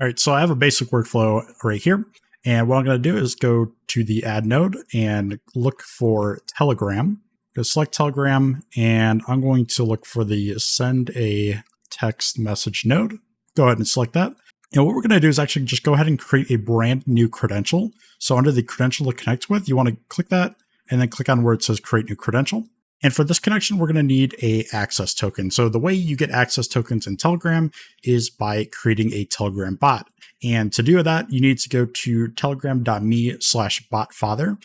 All right, so I have a basic workflow right here. And what I'm going to do is go to the add node and look for Telegram. Go select Telegram, and I'm going to look for the send a text message node. Go ahead and select that. And what we're going to do is actually just go ahead and create a brand new credential. So under the credential to connect with, you want to click that and then click on where it says create new credential. And for this connection, we're going to need a access token. So the way you get access tokens in Telegram is by creating a Telegram bot. And to do that, you need to go to telegram.me/botfather.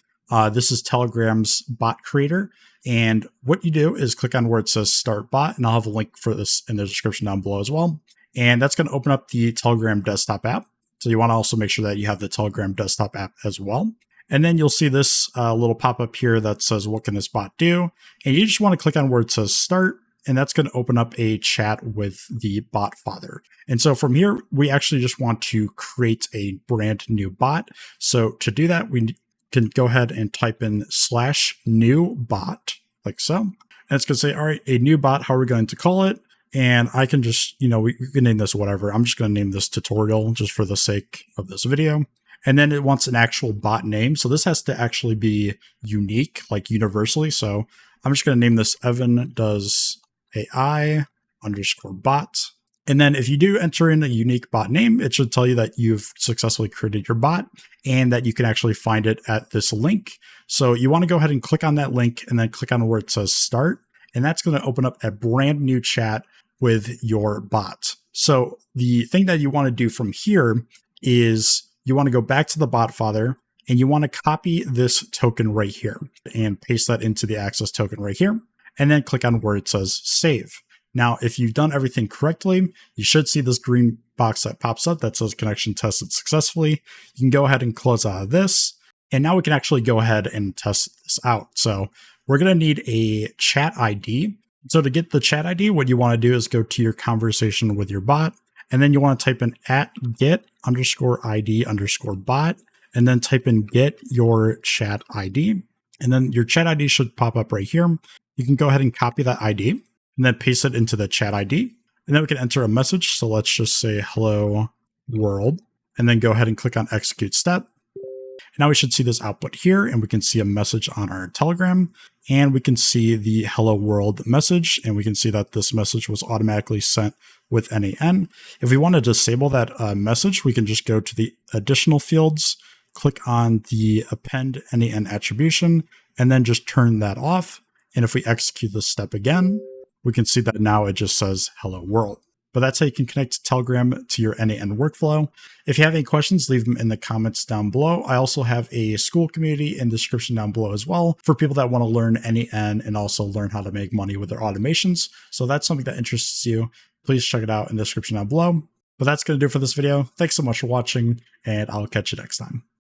This is Telegram's bot creator. And what you do is click on where it says start bot, and I'll have a link for this in the description down below as well. And that's going to open up the Telegram desktop app. So you want to also make sure that you have the Telegram desktop app as well. And then you'll see this little pop-up here that says, what can this bot do? And you just want to click on where it says start, and that's going to open up a chat with the bot father. And so from here, we actually just want to create a brand new bot. So to do that, we can go ahead and type in /new bot, like so. And it's going to say, all right, a new bot, how are we going to call it? And I can just, we can name this whatever. I'm just going to name this tutorial just for the sake of this video. And then it wants an actual bot name. So this has to actually be unique, like universally. So I'm just going to name this Evan does AI _ bot. And then if you do enter in a unique bot name, it should tell you that you've successfully created your bot and that you can actually find it at this link. So you want to go ahead and click on that link and then click on where it says start. And that's going to open up a brand new chat with your bot. So the thing that you want to do from here is you want to go back to the bot father and you want to copy this token right here and paste that into the access token right here. And then click on where it says save. Now, if you've done everything correctly, you should see this green box that pops up that says connection tested successfully. You can go ahead and close out of this. And now we can actually go ahead and test this out. So we're going to need a chat ID. So to get the chat ID, what you want to do is go to your conversation with your bot. And then you want to type in @get_ID_bot, and then type in get your chat ID. And then your chat ID should pop up right here. You can go ahead and copy that ID and then paste it into the chat ID. And then we can enter a message. So let's just say hello world, and then go ahead and click on execute step. And now we should see this output here, and we can see a message on our Telegram, and we can see the hello world message, and we can see that this message was automatically sent with n8n. If we want to disable that message, we can just go to the additional fields, click on the append n8n attribution, and then just turn that off. And if we execute this step again, we can see that now it just says hello world. But that's how you can connect Telegram to your n8n workflow. If you have any questions, leave them in the comments down below. I also have a school community in the description down below as well for people that want to learn n8n and also learn how to make money with their automations. So that's something that interests you. Please check it out in the description down below. But that's going to do it for this video. Thanks so much for watching, and I'll catch you next time.